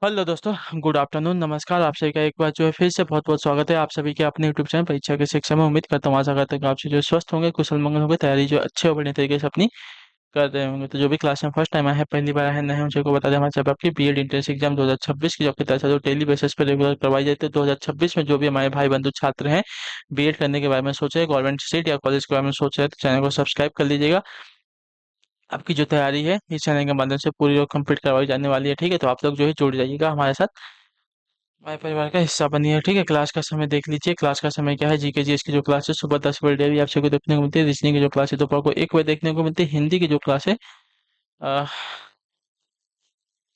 Hello दोस्तों। Good afternoon, नमस्कार। आप सभी का एक बार जो है फिर से बहुत बहुत स्वागत है आप सभी के अपने यूट्यूब चैनल परीक्षा की शिक्षा में। उम्मीद करता हूँ, आशा करता हूँ कि आप सभी जो स्वस्थ होंगे, कुशल मंगल होंगे, तैयारी जो अच्छे और बढ़िया तरीके से अपनी कर रहे होंगे। तो जो भी क्लास में फर्स्ट टाइम आए हैं, पहली बार आए हैं, नए हैं, उन सबको बता दें, हमारे यहाँ आपकी बीएड एंट्रेंस एग्जाम 2026 की जो आपकी तैयारी जो डेली बेसिस पे रेगुलर करवाई जाती है। 2026 में जो भी हमारे भाई बंधु छात्र हैं, बीएड करने के बारे में सोच रहे हैं, गवर्नमेंट सीट या कॉलेज के बारे में सोच रहे हैं, तो चैनल को सब्सक्राइब कर लीजिएगा। आपकी जो तैयारी है इस चैनल के माध्यम से पूरी और कंप्लीट करवाई जाने वाली है। ठीक है, तो आप लोग जो है जुड़ जाइएगा हमारे साथ, हमारे परिवार का हिस्सा बनिए। ठीक है, क्लास का समय देख लीजिए। क्लास का समय क्या है? जीके जीएस की जो क्लास है सुबह 10 बजे डेली आप सबको देखने को मिलती है। रीजनिंग की जो क्लास है दोपहर को 1 बजे देखने को मिलती है। हिंदी की जो क्लास है अह,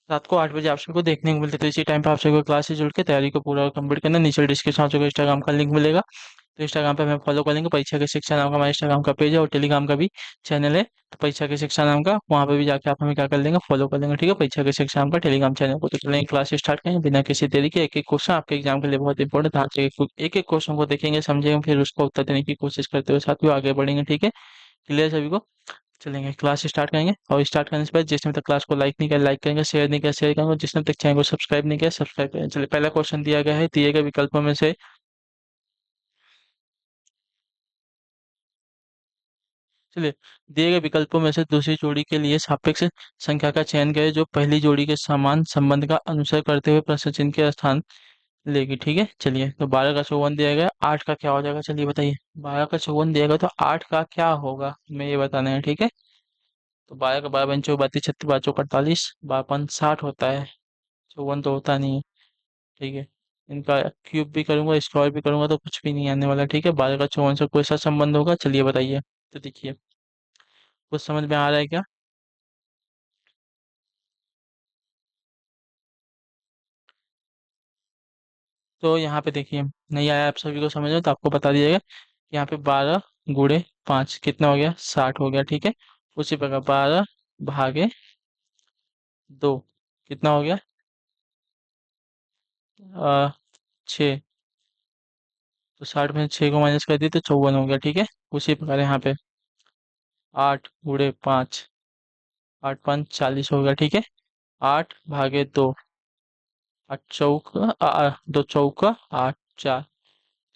रात को 8 बजे आप सबको देखने को मिलती है। तो इसी टाइम पे आप सबको क्लास से जुड़ के तैयारी को पूरा कंप्लीट करना। नीचे डिस्क्रिप्शन आप सबको इंस्टाग्राम का लिंक मिलेगा, तो इंस्टाग्राम पे हमें फॉलो कर लेंगे। परीक्षा की शिक्षा नाम का हमारा इंस्टाग्राम का पेज है और टेलीग्राम का भी चैनल है। तो परीक्षा की शिक्षा नाम का वहाँ पे भी जाके आप हमें क्या कर लेंगे, फॉलो कर लेंगे। ठीक है, परीक्षा की शिक्षा नाम का टेलीग्राम चैनल को। तो चलेंगे क्लास स्टार्ट करेंगे बिना किसी देरी के। एक एक क्वेश्चन आपके एग्जाम के लिए बहुत इंपॉर्टेंट है। आप एक एक क्वेश्चन को देखेंगे, समझेंगे, फिर उसको उत्तर देने की कोशिश करते हुए साथियों आगे बढ़ेंगे। ठीक है, क्लियर सभी को? चलेंगे क्लास स्टार्ट करेंगे। और स्टार्ट करने से पहले जिसने तक क्लास को लाइक नहीं किया लाइक करेंगे, शेयर नहीं किया शेयर करेंगे, और जिसने तक चैनल को सब्सक्राइब नहीं किया सब्सक्राइब करेंगे। चलिए, पहला क्वेश्चन दिया गया है, दिए गए विकल्पों में से चलिए दिए गए विकल्पों में से दूसरी जोड़ी के लिए सापेक्ष संख्या का चयन करें जो पहली जोड़ी के समान संबंध का अनुसरण करते हुए प्रश्न चिन्ह के स्थान लेगी। ठीक है, चलिए तो 12 का 54 दिया गया, 8 का क्या हो जाएगा? चलिए बताइए। 12 का 54 दिया गया तो 8 का क्या होगा, हमें ये बताना है। ठीक है, तो 12 का 12 पंचो 32 36 12 चौक 48 12 5 60 होता है। 54 तो होता नहीं है। ठीक है, इनका क्यूब भी करूंगा स्क्वायर भी करूंगा तो कुछ भी नहीं आने वाला। ठीक है, 12 का 54 से कोई सा संबंध होगा? चलिए बताइए। तो देखिए, कुछ समझ में आ रहा है क्या? तो यहाँ पे देखिए, नहीं आया आप सभी को समझ में तो आपको बता दिया जाएगा। यहाँ पे 12 × 5 कितना हो गया? 60 हो गया। ठीक है, उसी प्रकार 12 / 2 कितना हो गया? 6। तो 60 में 6 को माइनस कर दिए तो 54 हो गया। ठीक है, उसी प्रकार यहाँ पे 8 × 5 8 × 5 = 40 हो गया। ठीक है, 8/2 8 चौक 8 4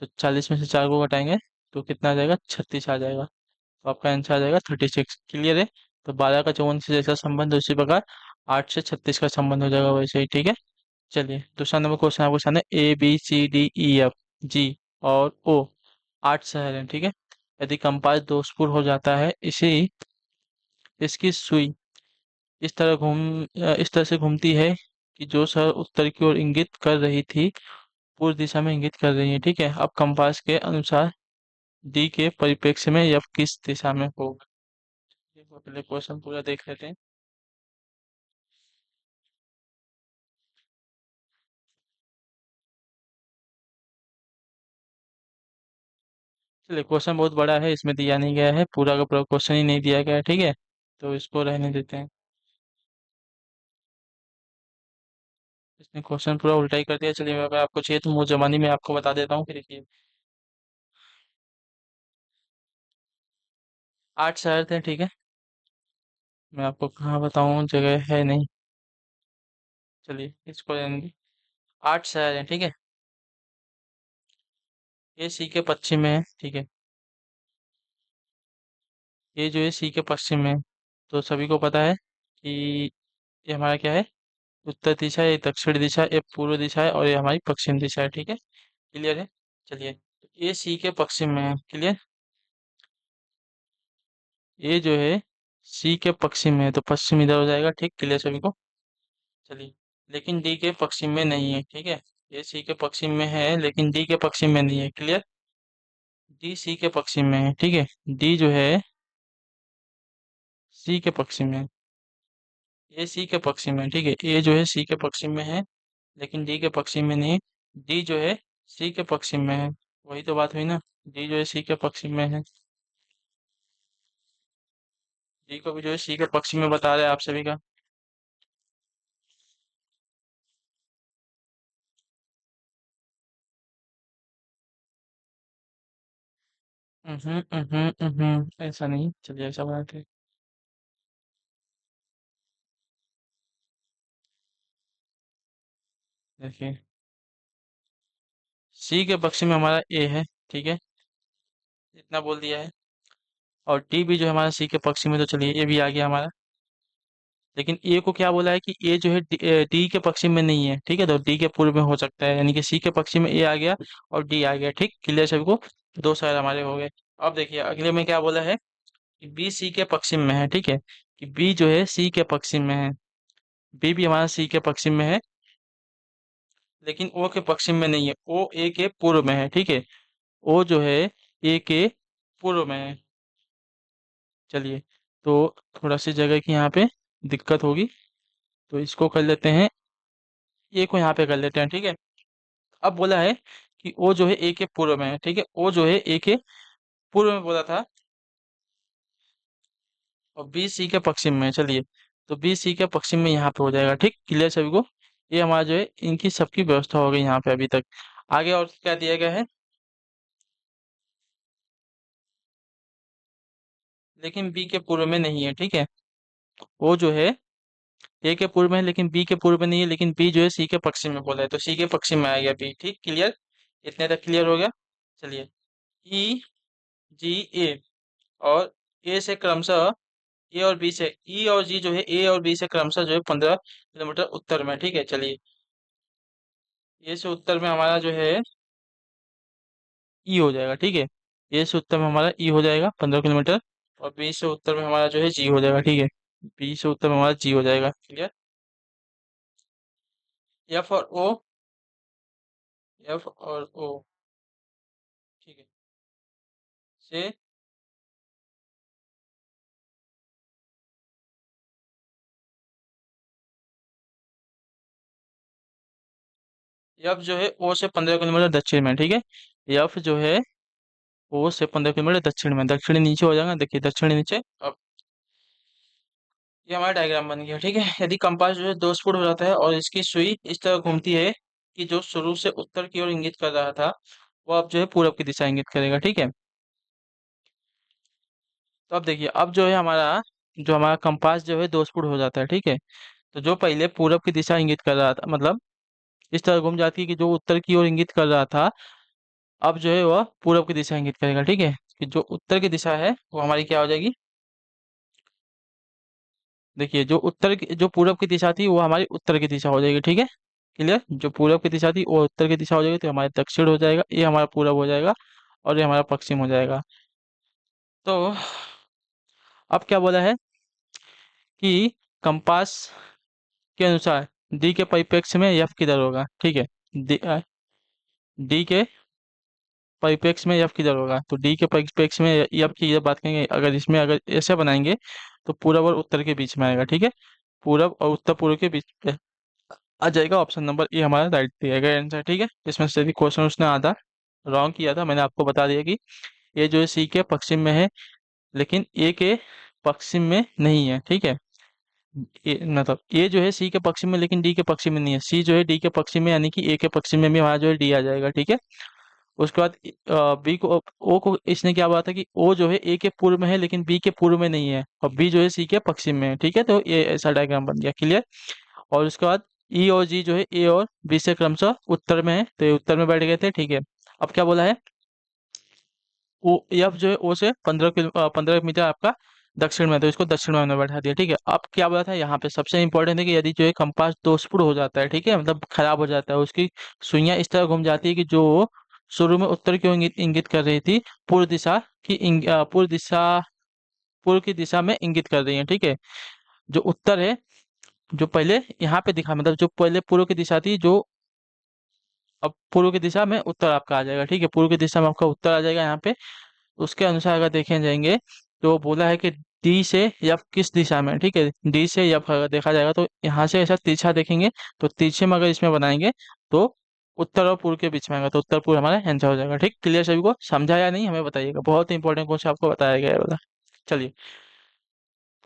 तो 40 में से 4 को घटाएंगे तो कितना आ जाएगा? 36 आ जाएगा। तो आपका आंसर आ जाएगा 36। क्लियर है? तो 12 का 54 से जैसा संबंध है उसी प्रकार 8 से 36 का संबंध हो जाएगा वैसे ही। ठीक है, चलिए दूसरा नंबर क्वेश्चन आपको सामने ABCDEFG और O 8 शहर हैं। ठीक है, यदि कंपास दोषपूर्ण हो जाता है इसी इसकी सुई इस तरह से घूमती है कि जो शहर उत्तर की ओर इंगित कर रही थी पूर्व दिशा में इंगित कर रही है। ठीक है, अब कंपास के अनुसार डी के परिप्रेक्ष्य में यह किस दिशा में होगा? ये पहले क्वेश्चन पूरा देख लेते हैं। चलिए, क्वेश्चन बहुत बड़ा है, इसमें दिया नहीं गया है, पूरा का पूरा क्वेश्चन ही नहीं दिया गया है। ठीक है, तो इसको रहने देते हैं। इसने क्वेश्चन पूरा उल्टा ही कर दिया। चलिए, अगर आपको चाहिए तो मुंह जबानी में आपको बता देता हूँ कि देखिए 8 शहर थे। ठीक है, मैं आपको कहाँ बताऊँ, जगह है नहीं। चलिए इसको रहने दीजिए। 8 शहर हैं। ठीक है, ये सी के पश्चिम में है। ठीक है, ये जो है सी के पश्चिम में है। तो सभी को पता है कि ये हमारा क्या है? उत्तर दिशा, ये दक्षिण दिशा, ये पूर्व दिशा है और ये हमारी पश्चिम दिशा है। ठीक है, क्लियर है? चलिए, ये सी के पश्चिम में है। क्लियर? ये जो है सी के पश्चिम में है तो पश्चिम इधर हो जाएगा। ठीक, क्लियर सभी को? चलिए, लेकिन डी के पश्चिम में नहीं है। ठीक है, ये सी के पश्चिम में है लेकिन डी के पश्चिम में नहीं है। क्लियर? डी सी के पश्चिम में है। ठीक है, डी जो है सी के पश्चिम में है, ये सी के पश्चिम में है। ठीक है, ए जो है सी के पश्चिम में है लेकिन डी के पश्चिम में नहीं है। डी जो है सी के पश्चिम में है। वही तो बात हुई ना, डी जो है सी के पश्चिम में है। डी को भी जो है सी के पश्चिम में बता रहे हैं आप सभी का। ऐसा नहीं, चलिए ऐसा बनाते हैं। देखिए, सी के पक्ष में हमारा ए है, ठीक है, इतना बोल दिया है। और डी भी जो है हमारा सी के पक्ष में, तो चलिए ये भी आ गया हमारा। लेकिन ए को क्या बोला है कि ए जो है डी के पक्ष में नहीं है, ठीक है, तो डी के पूर्व में हो सकता है, यानी कि सी के पक्ष में ए आ गया और डी आ गया। ठीक, क्लियर सभी को? दो सवाल हमारे हो गए। अब देखिए अगले में क्या बोला है कि बी सी के पश्चिम में है, ठीक है, कि बी जो है सी के पश्चिम में है। बी भी हमारा सी के पश्चिम में है, लेकिन ओ के पश्चिम में नहीं है, ओ ए के पूर्व में है, ठीक है। ओ जो है ए के पूर्व में है। चलिए, तो थोड़ा सी जगह की यहाँ पे दिक्कत होगी, तो इसको कर लेते हैं, ए को यहाँ पे कर लेते हैं, ठीक है। अब बोला है कि ओ जो है ए के पूर्व में है, ठीक है, ओ जो है ए के पूर्व में बोला था, और बी सी के पश्चिम में है। चलिए, तो बी सी के पश्चिम में यहाँ पे हो जाएगा। ठीक, क्लियर सभी को? ये हमारा जो है इनकी सबकी व्यवस्था हो गई यहाँ पे अभी तक। आगे और क्या दिया गया है? लेकिन बी के पूर्व में नहीं है, ठीक है। वो जो है ए के पूर्व में है, लेकिन बी के पूर्व में नहीं है, लेकिन बी जो है सी के पश्चिम में बोला है, तो सी के पश्चिम में आ गया बी। ठीक, क्लियर? इतने तक क्लियर हो गया। चलिए, ई जी ए, और ए से क्रमशः ए और बी से, ई और जी जो है ए और बी से क्रमशः जो है 15 किलोमीटर उत्तर में। ठीक है, चलिए, ए से उत्तर में हमारा जो है ई हो जाएगा, ठीक है। ए से उत्तर में हमारा ई हो जाएगा 15 किलोमीटर, और बी से उत्तर में हमारा जो है जी हो जाएगा, ठीक है। बी से उत्तर में हमारा जी हो जाएगा, क्लियर? एफ और ओ, एफ और ओ, ठीक है, से एफ जो है ओ से 15 किलोमीटर दक्षिण में, ठीक है। एफ जो है ओ से 15 किलोमीटर दक्षिण में, दक्षिणी नीचे हो जाएगा, देखिए दक्षिणी नीचे। अब ये हमारा डायग्राम बन गया, ठीक है। यदि कंपास जो है 2 फुट हो जाता है और इसकी सुई इस तरह घूमती है कि जो शुरू से उत्तर की ओर इंगित कर रहा था, वो अब जो है पूरब की दिशा इंगित करेगा, ठीक है। तो अब देखिए, अब जो है हमारा, जो हमारा कंपास जो है 2 फुट हो जाता है, ठीक है। तो जो पहले पूरब की दिशा इंगित कर रहा था, मतलब इस तरह घूम जाती है कि जो उत्तर की ओर इंगित कर रहा था, अब जो है वह पूरब की दिशा इंगित करेगा, ठीक है। कि जो उत्तर की दिशा है वो हमारी क्या हो जाएगी? देखिए, जो पूरब की दिशा थी वो हमारी उत्तर की दिशा हो जाएगी, ठीक है। क्लियर? जो पूरब की दिशा थी वो उत्तर की दिशा हो जाएगी, तो हमारे दक्षिण हो जाएगा, ये हमारा पूरब हो जाएगा, और ये हमारा पश्चिम हो जाएगा। तो अब क्या बोला है कि कंपास के अनुसार डी के परिप्रेक्ष्य में एफ किधर होगा, ठीक है। डी के परिप्रेक्ष्य में एफ किधर होगा, तो डी के परिप्रेक्ष्य में एफ की जब बात करेंगे, अगर इसमें अगर ऐसे बनाएंगे, तो पूरब और उत्तर के बीच में आएगा, ठीक है। पूरब और उत्तर पूर्व के बीच में आ जाएगा। ऑप्शन नंबर ए हमारा राइट दिया गया आंसर, ठीक है। इसमें से भी क्वेश्चन उसने आधा रॉन्ग किया था, मैंने आपको बता दिया कि ये जो है सी के पश्चिम में है, लेकिन ए के पश्चिम में नहीं है, ठीक है। मतलब ए जो है सी के पश्चिम में, लेकिन डी के पश्चिम में नहीं है। सी जो है डी के पश्चिम में, यानी कि ए के पश्चिम में भी हमारा जो है डी आ जाएगा, ठीक है। उसके बाद बी को, ओ को इसने क्या बोला था कि ओ जो है ए के पूर्व में है, लेकिन बी के पूर्व में नहीं है, और बी जो है सी के पश्चिम में है, ठीक है। तो ये ऐसा डायग्राम बन गया, क्लियर? और उसके बाद ई और जी जो है ए और बी से क्रमशः उत्तर में है, तो ये उत्तर में बैठ गए थे, ठीक है। अब क्या बोला है? ओ एफ जो है ओ से 15 मीटर आपका दक्षिण में है, तो इसको दक्षिण में हमने बैठा दिया, ठीक है। अब क्या बोला था यहाँ पे, सबसे इंपॉर्टेंट है कि यदि जो है कंपास दोषपूर्ण हो जाता है, ठीक है, मतलब खराब हो जाता है, उसकी सुइयां इस तरह घूम जाती है कि जो शुरू में उत्तर की ओर इंगित इंगित कर रही थी, पूर्व दिशा पूर्व की दिशा में इंगित कर रही है, ठीक है। जो उत्तर है, जो पहले यहाँ पे दिखा, मतलब जो पहले पूर्व की दिशा थी, जो अब पूर्व की दिशा में उत्तर आपका आ जाएगा, ठीक है। पूर्व की दिशा में आपका उत्तर आ जाएगा यहाँ पे। उसके अनुसार अगर देखे जाएंगे, तो बोला है कि डी से एफ किस दिशा में है, ठीक है। डी से एफ अगर देखा जाएगा, तो यहाँ से ऐसा तिरछा देखेंगे, तो तिरछे में अगर इसमें बनाएंगे, तो उत्तर और पूर्व के बीच में आएगा, तो उत्तर पूर्व हमारा आंसर हो जाएगा। ठीक, क्लियर सभी को? समझा या नहीं हमें बताइएगा, बहुत इंपॉर्टेंट क्वेश्चन आपको बताया गया है वाला। चलिए,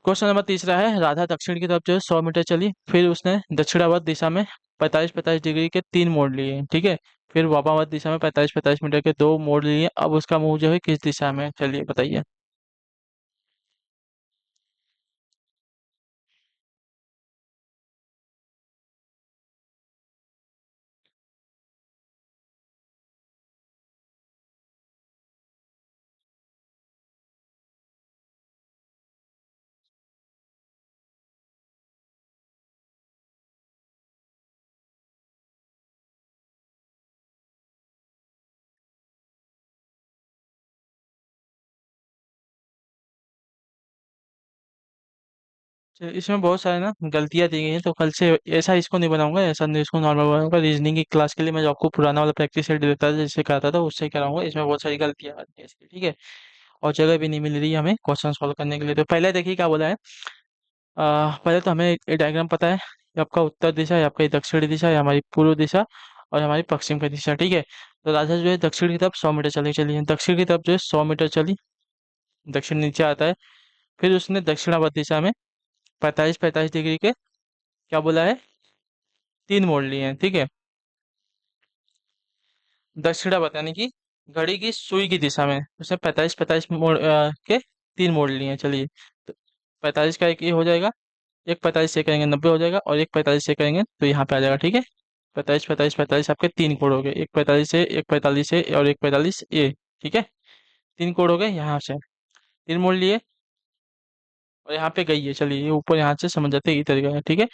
क्वेश्चन नंबर तीसरा है, राधा दक्षिण की तरफ जो है 100 मीटर चली, फिर उसने दक्षिणावर्त दिशा में 45-45 डिग्री के 3 मोड़ लिए, ठीक है। फिर वामावर्त दिशा में 45-45 मीटर के 2 मोड़ लिए। अब उसका मुंह जो है किस दिशा में है? चलिए बताइए। इसमें बहुत सारे ना गलतियां दी गई हैं, तो कल से ऐसा इसको नहीं बनाऊंगा, ऐसा नहीं, इसको नॉर्मल बनाऊंगा। रीजनिंग की क्लास के लिए मैं जो आपको पुराना वाला प्रैक्टिस सेट देता था जिससे कराता था उससे ही कराऊंगा। इसमें बहुत सारी गलतियां आती हैं इसकी, ठीक है। और जगह भी नहीं मिल रही है हमें क्वेश्चन सॉल्व करने के लिए। तो पहले देखिए क्या बोला है। पहले तो हमें एक डायग्राम पता है, ये आपका उत्तर दिशा है, आपका ये दक्षिणी दिशा है, हमारी पूर्व दिशा और हमारी पश्चिम की दिशा, ठीक है। तो राजा जो है दक्षिण की तरफ 100 मीटर चली, चलिए दक्षिण की तरफ जो है 100 मीटर चली, दक्षिण नीचे आता है। फिर उसने दक्षिणावर्त दिशा में 45-45 डिग्री के क्या बोला है, 3 मोड़ लिए हैं, ठीक है। दक्षिणावर्त यानी कि घड़ी की सुई की दिशा में उसने 45-45 मोड़ के 3 मोड़ लिए हैं, चलिए। तो 45 का एक ये हो जाएगा, एक 45 से करेंगे 90 हो जाएगा, और एक 45 से करेंगे तो यहाँ पे आ जाएगा, ठीक है। 45-45-45 आपके 3 कोड हो गए, एक 45 से, एक 45 से और एक 45 ए, ठीक है। 3 कोड हो गए यहाँ से, 3 मोड़ लिए और यहाँ पे गई है, चलिए ये ऊपर यहाँ से समझ जाते हैं ये तरीका है, ठीक है।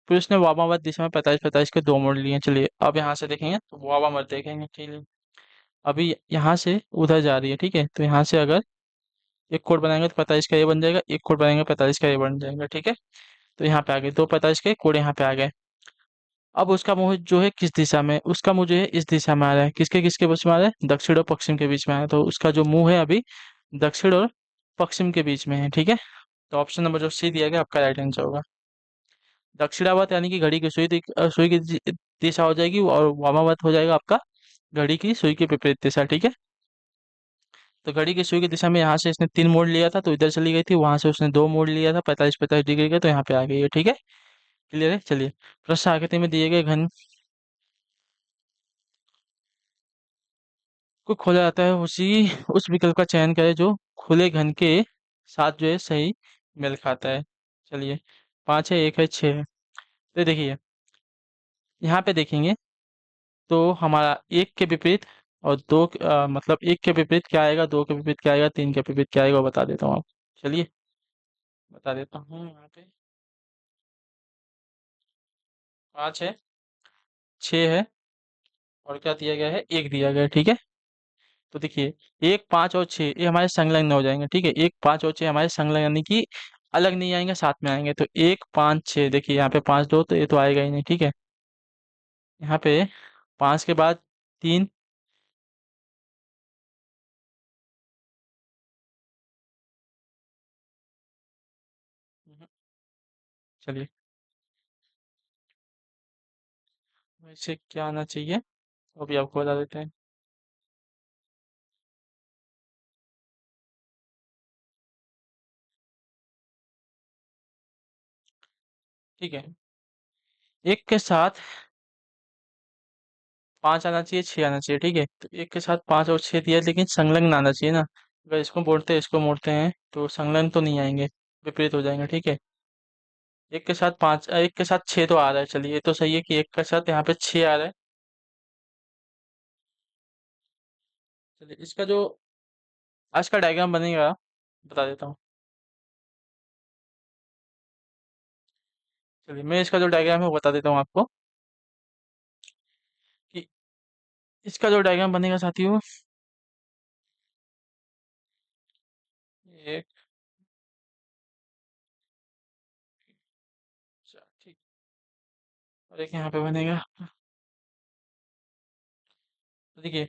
फिर उसने वामावर्त दिशा में 45-45 के 2 मोड़ लिए हैं, चलिए अब यहाँ से देखेंगे तो वामावर्त देखेंगे, ठीक है। अभी यहाँ से उधर जा रही है, ठीक है। तो यहाँ से अगर एक कोड बनाएंगे तो 45 का ये बन जाएगा, एक कोड बनाएंगे 45 का ये बन जाएगा, ठीक है। तो यहाँ पे आ गए दो 45 के कोड, यहाँ पे आ गए। अब उसका मुंह जो है किस दिशा में, उसका मुंह जो है इस दिशा में आ रहा है, किसके किसके बीच में आ रहा है, दक्षिण और पश्चिम के बीच में आ रहा है। तो उसका जो मुंह है अभी दक्षिण और पश्चिम के बीच में है, ठीक है। तो ऑप्शन नंबर जो सी दिया गया आपका राइट आंसर होगा। दक्षिणावर्त यानी कि घड़ी की सुई की दिशा हो जाएगी, और वामावर्त हो जाएगा आपका घड़ी की सुई की विपरीत दिशा, ठीक है। तो घड़ी की सुई की दिशा में यहाँ से इसने 3 मोड़ लिया था तो इधर चली गई थी, वहां से उसने 2 मोड़ लिया था 45-45 डिग्री का, तो यहाँ पे आ गई है, ठीक है। क्लियर है, चलिए। प्रश्न आकृति में दिए गए घन को खोला जाता है, उसी उस विकल्प का चयन करें जो खुले घन के साथ जो है सही मेल खाता है, चलिए। 5 है, 1 है, 6 है। तो देखिए यहाँ पे देखेंगे तो हमारा एक के विपरीत और मतलब एक के विपरीत क्या आएगा, दो के विपरीत क्या आएगा, तीन के विपरीत क्या आएगा वो बता देता हूँ आपको, चलिए बता देता हूँ। यहाँ पे 5 है, 6 है और क्या दिया गया है, एक दिया गया है, ठीक है। तो देखिए 1, 5 और 6 ये हमारे संलग्न हो जाएंगे, ठीक है। 1, 5 और 6 हमारे संलग्न यानी कि अलग नहीं आएंगे, साथ में आएंगे। तो 1, 5, 6, देखिए यहाँ पे 5 2 तो ये तो आएगा ही नहीं, ठीक है। यहाँ पे 5 के बाद 3, चलिए वैसे क्या आना चाहिए वो भी आपको बता देते हैं, ठीक है। एक के साथ 5 आना चाहिए, 6 आना चाहिए, ठीक है। तो एक के साथ 5 और 6 दिया है, लेकिन संलग्न आना चाहिए ना। अगर इसको मोड़ते हैं तो संलग्न तो नहीं आएंगे, विपरीत हो जाएंगे, ठीक है। एक के साथ 6 तो आ रहा है, चलिए ये तो सही है कि एक के साथ यहाँ पे 6 आ रहा है। चलिए इसका जो आज का डायग्राम बनेगा बता देता हूँ। चलिए मैं इसका जो डायग्राम है वो बता देता हूँ आपको कि इसका जो डायग्राम बनेगा साथियों, एक, अच्छा, ठीक, और एक यहाँ पे बनेगा। तो देखिए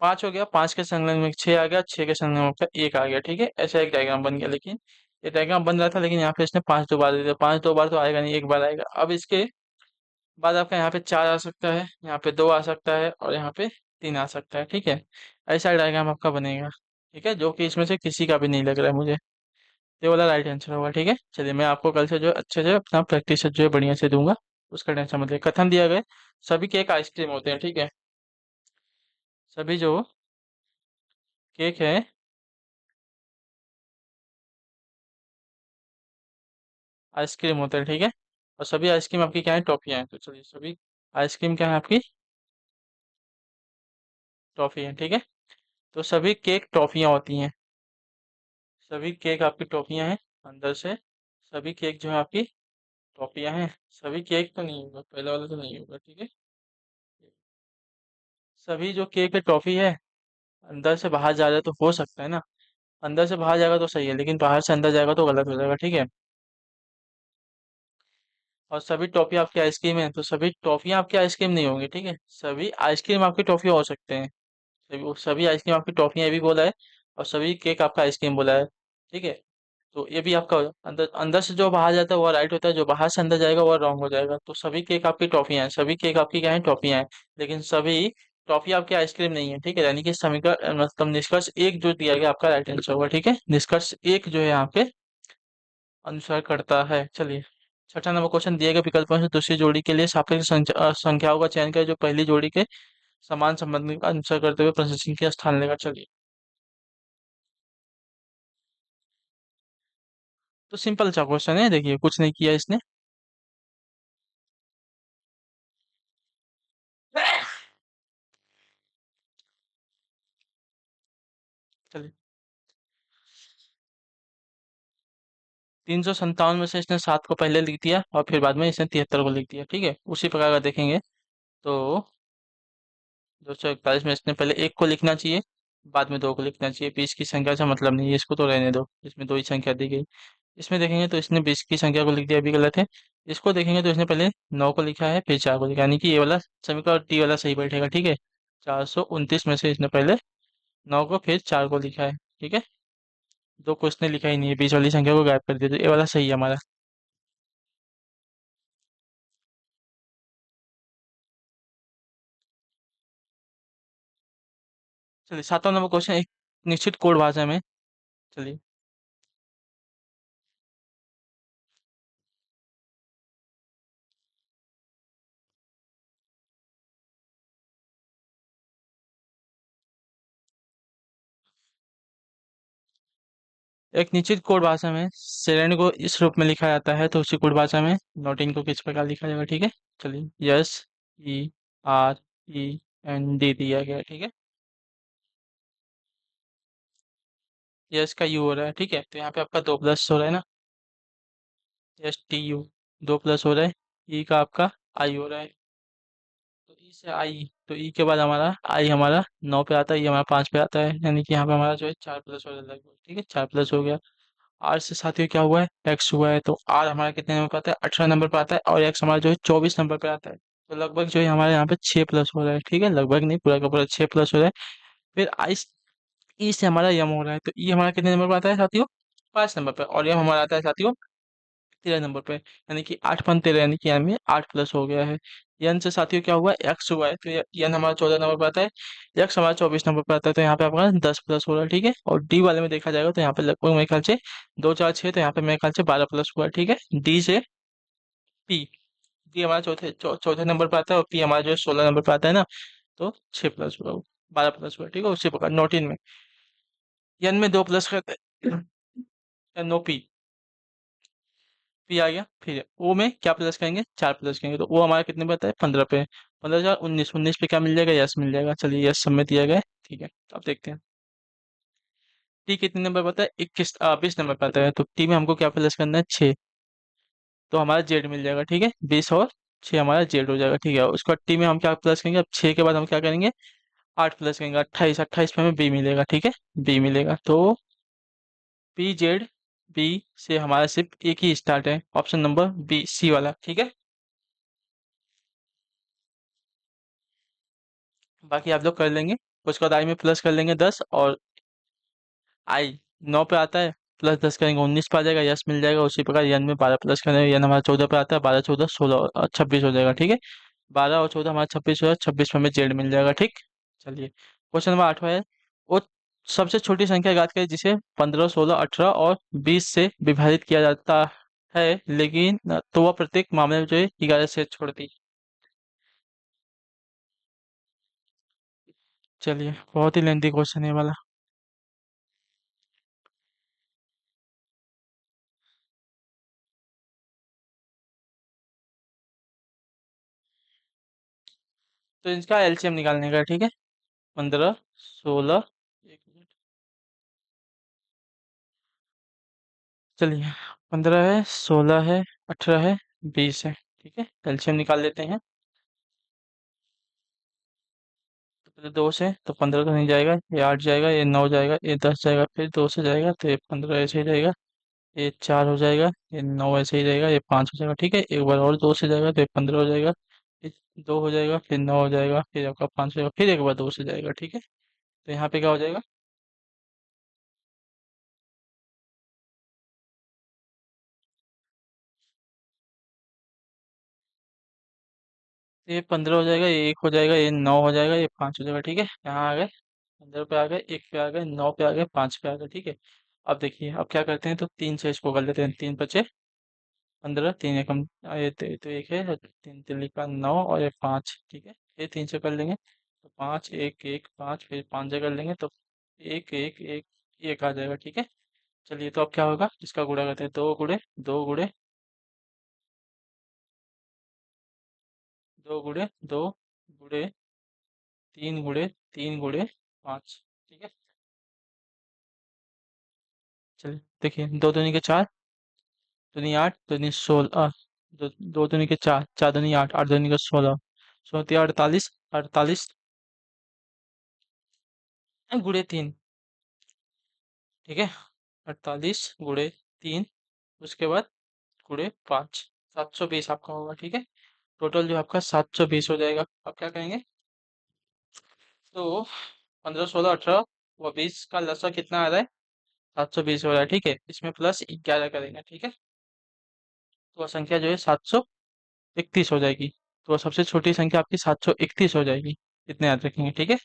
5 हो गया, 5 के संलग्न में 6 आ गया, 6 के संलग्न में आपका एक आ गया, ठीक है। ऐसा एक डायग्राम बन गया, लेकिन ये डायग्राम बन रहा था, लेकिन यहाँ पे इसने 5 दो बार दे दिया। 5 दो बार तो आएगा नहीं, एक बार आएगा। अब इसके बाद आपका यहाँ पे 4 आ सकता है, यहाँ पे 2 आ सकता है और यहाँ पे 3 आ सकता है, ठीक है। ऐसा डायग्राम आपका बनेगा, ठीक है, जो कि इसमें से किसी का भी नहीं लग रहा है मुझे। ये वाला राइट आंसर होगा, ठीक है। चलिए मैं आपको कल से जो है अच्छे से अपना प्रैक्टिस जो है बढ़िया से दूंगा, उसका टेंशन मत लीजिए। कथन दिया गया सभी केक आइसक्रीम होते हैं, ठीक है। सभी जो केक है आइसक्रीम होते हैं, ठीक है। और सभी आइसक्रीम आपकी क्या है, टॉफियाँ हैं। तो चलिए सभी आइसक्रीम क्या है आपकी, टॉफी है, ठीक है। तो सभी केक टॉफियाँ होती हैं, सभी केक आपकी टॉफियाँ हैं अंदर से। सभी केक जो है आपकी टॉफियाँ हैं, सभी केक तो नहीं होगा, पहले वाला तो नहीं होगा, ठीक है। सभी जो केक है टॉफी है, अंदर से बाहर जा रहा है तो हो सकता है ना, अंदर से बाहर जाएगा तो सही है, लेकिन बाहर से अंदर जाएगा तो गलत हो जाएगा, ठीक है। और सभी टॉफी आपकी आइसक्रीम है तो सभी टॉफियाँ आपकी आइसक्रीम नहीं होंगी, ठीक है? सभी आइसक्रीम आपकी टॉफी हो सकते हैं। सभी आइसक्रीम आपकी टॉफियाँ ये भी बोला है, और सभी केक आपका आइसक्रीम बोला है, ठीक है? तो ये भी आपका अंदर अंदर से जो बाहर जाता है वो राइट होता है, जो बाहर से अंदर जाएगा वो रॉन्ग हो जाएगा। तो सभी केक आपकी टॉफियाँ हैं, सभी केक आपकी क्या है, टॉफियाँ हैं। लेकिन सभी टॉफी आपकी आइसक्रीम नहीं है, ठीक है? यानी कि समीकरण मतलब निष्कर्ष एक जो दिया गया आपका राइट आंसर होगा, ठीक है? निष्कर्ष एक जो है यहाँ पे अनुसार करता है। चलिए, छठा नंबर क्वेश्चन, दिए गए विकल्पों से दूसरी जोड़ी के लिए सापेक्ष संख्याओं का चयन करें जो पहली जोड़ी के समान संबंध का अनुसर करते हुए प्रश्न चिन्ह के स्थान लेगा। चलिए, तो सिंपल सा क्वेश्चन है, देखिए कुछ नहीं किया इसने। चलिए, 357 में से इसने 7 को पहले लिख दिया और फिर बाद में इसने 73 को लिख दिया, ठीक है? उसी प्रकार का देखेंगे तो 241 में इसने पहले एक को लिखना चाहिए, बाद में दो को लिखना चाहिए। 20 की संख्या से मतलब नहीं है, इसको तो रहने दो, इसमें दो ही संख्या दी गई। इसमें देखेंगे तो इसने 20 की संख्या को लिख दिया, भी गलत है। इसको देखेंगे तो इसने पहले 9 को लिखा है फिर 4 को लिखा, यानी कि ये वाला समीकरण और डी वाला सही बैठेगा, ठीक है? 429 में से इसने पहले 9 को फिर 4 को लिखा है, ठीक है? दो को इसने लिखा ही नहीं है, बीच वाली संख्या को गायब कर दिया, तो ये वाला सही है हमारा। चलिए, 7वां नंबर क्वेश्चन, एक निश्चित कोड भाषा में। चलिए, एक निश्चित कोड भाषा में श्रेणी को इस रूप में लिखा जाता है, तो उसी कोड भाषा में नोटिंग को किस प्रकार लिखा जाएगा, ठीक है? चलिए, yes, E, R, E, N, D दिया गया है, ठीक है? यस का यू हो रहा है, ठीक है? तो यहाँ पे आपका दो प्लस हो रहा है ना, यस टी यू, दो प्लस हो रहा है। ई का आपका आई हो रहा है, तो ई से आई, तो ई के बाद हमारा आई हमारा 9 पे आता है, ये हमारा 5 पे आता है, यानी कि यहाँ पे हमारा जो है 4 प्लस हो रहा है लगभग, ठीक है? 4 प्लस हो गया। आर से साथियों क्या हुआ है, एक्स हुआ है, तो आर हमारा कितने नंबर पे आता है, 18 नंबर पे आता है, और एक्स हमारा जो है 24 नंबर पे आता है। तो लगभग जो है हमारे यहाँ पे 6 प्लस हो रहा है, ठीक है? लगभग नहीं, पूरा का पूरा 6 प्लस हो रहा है। फिर आई, ई से हमारा यम हो रहा है, तो ई हमारा कितने नंबर पे आता है साथियों, 5 नंबर पे, और यम हमारा आता है साथियों 13 नंबर पे, यानी कि 8 पन 13, यानी कि यहाँ में 8 प्लस हो गया है। यन से साथियों क्या हुआ, एक्स हुआ है, तो यन हमारा 14 नंबर पे आता है, एक्स हमारा 24 नंबर पे आता है, तो यहाँ पे आपका 10 प्लस हो रहा है, ठीक है? और डी वाले में देखा जाएगा तो यहाँ पे लगभग मेरे ख्याल से 2 4 6, तो यहाँ पे मेरे ख्याल से 12 प्लस हुआ है, ठीक है? डी से पी, डी हमारा चौथे नंबर पे आता है, और पी हमारा जो है 16 नंबर पे आता है ना, तो 6 प्लस हुआ, 12 प्लस हुआ, ठीक है? उसी प्रकार नोट इन में एन में 2 प्लस करते हैं, एन ओ पी, पी आ गया। फिर ओ में क्या प्लस करेंगे, 4 प्लस करेंगे, तो ओ हमारा कितने पे आता है, 15 पे। 15 4 19, 19 पे क्या मिल जाएगा, यस मिल जाएगा। चलिए, यस सब में दिया गया है, ठीक है? अब देखते हैं टी कितने नंबर पे आता है, 21 20 नंबर पे आता है, तो टी में हमको क्या प्लस करना है, 6, तो हमारा जेड मिल जाएगा, ठीक है? 20 और 6 हमारा जेड हो जाएगा, ठीक है? उसके बाद टी में हम क्या प्लस करेंगे, अब 6 के बाद हम क्या करेंगे, 8 प्लस करेंगे, 28, 28 पे हमें बी मिलेगा, ठीक है? बी मिलेगा, तो पी जेड बी से हमारा सिर्फ एक ही स्टार्ट है, ऑप्शन नंबर बी सी वाला, ठीक है? बाकी आप लोग कर लेंगे। उसके बाद आई में प्लस कर लेंगे 10, और आई 9 पे आता है, प्लस 10 करेंगे 19 पे आ जाएगा, यस मिल जाएगा। उसी प्रकार यन में 12 प्लस करेंगे, यन हमारा 14 पे आता है, 12 14 16 और 26 हो जाएगा, ठीक है? 12 और 14 हमारा 26 हो जाएगा, 26 में हमें जेड मिल जाएगा, ठीक? चलिए, क्वेश्चन नंबर 8 है, वो सबसे छोटी संख्या ज्ञात करें जिसे 15 16 18 और 20 से विभाजित किया जाता है, लेकिन तो वह प्रत्येक मामले में जो है 11 से छोड़ती। चलिए, बहुत ही लेंथी क्वेश्चन है ये वाला। तो इसका एलसीएम निकालने का, ठीक है? 15 16, एक मिनट, चलिए, 15 है, 16 है, 18 है, 20 है, ठीक है? एलसीएम निकाल लेते हैं। तो पहले 2 से, तो 15 तो नहीं जाएगा, ये 8 जाएगा, ये 9 जाएगा, ये 10 जाएगा, फिर 2 से जाएगा, तो ये 15 ऐसे ही जाएगा। ये 4 हो जाएगा, ये 9 ऐसे ही रहेगा, ये 5 हो जाएगा, ठीक है। एक बार और 2 से जाएगा तो ये 15 हो जाएगा, फिर 2 हो जाएगा, फिर 9 हो जाएगा, फिर आपका 5 हो जाएगा, फिर एक बार 2 से जाएगा, ठीक है। तो यहाँ पे क्या हो जाएगा? ये 15 हो जाएगा, ये 1 हो जाएगा, ये 9 हो जाएगा, ये 5 हो जाएगा, ठीक है। यहाँ आ गए, 15 पे आ गए, 1 पे आ गए, 9 पे आ गए, 5 पे आ गए, ठीक है। अब देखिए, अब क्या करते हैं, तो 3 से इसको कर लेते हैं, 3 बचे 15, 3 एकम, ये तो 1 है, 3 तिल्ली का 9 और ये 5, ठीक है। ये 3 से कर लेंगे तो 5, 1, 1, 5, फिर 5 से कर लेंगे तो 1, 1, 1, 1 आ जाएगा, ठीक है। चलिए, तो अब क्या होगा, इसका गुणा करते हैं, 2 गुणे 2 गुणे 2 गुणे 2 गुणे 3 गुणे 3 गुणे 5, ठीक है। चलिए देखिए, 2 दूनी के 4, दूनी 8, दूनी 16, दो दूनी के 4, 4 दूनी 8, 8 दूनी के 16, 16 48, 48 गुणे 3, ठीक है। 48 गुणे 3, उसके बाद गुणे 5, 720 आपका होगा, ठीक है। टोटल जो आपका 720 हो जाएगा। अब क्या करेंगे, तो 15, 16, 18 व 20 का लसा कितना आ रहा है? 720 हो रहा है, ठीक है। इसमें प्लस 11 करेंगे, ठीक है। तो वह संख्या जो है 731 हो जाएगी। तो वह सबसे छोटी संख्या आपकी 731 हो जाएगी, इतने याद रखेंगे, ठीक है।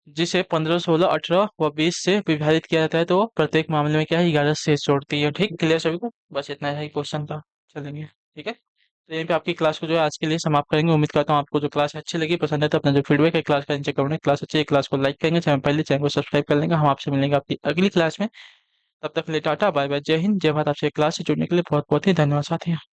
जिसे 15, 16, 18 व 20 से विभाजित किया जाता है तो प्रत्येक मामले में क्या है, 11 से जोड़ती है, ठीक। क्लियर सभी को? बस इतना ही क्वेश्चन था। चलेंगे, ठीक है। तो यहीं पे आपकी क्लास को जो है आज के लिए समाप्त करेंगे। उम्मीद करता हूँ आपको जो क्लास अच्छी लगी, पसंद है, तो अपना जो फीडबैक है क्लास का नीचे कमेंट में, क्लास अच्छी है क्लास को लाइक करेंगे, चैनल पहले चैनल को सब्सक्राइब कर लेंगे। हम आपसे मिलेंगे आपकी अगली क्लास में। तब तक के लिए टाटा बाय बाय, जय हिंद जय भारत। आपसे क्लास से जुड़ने के लिए बहुत बहुत ही धन्यवाद साथियों।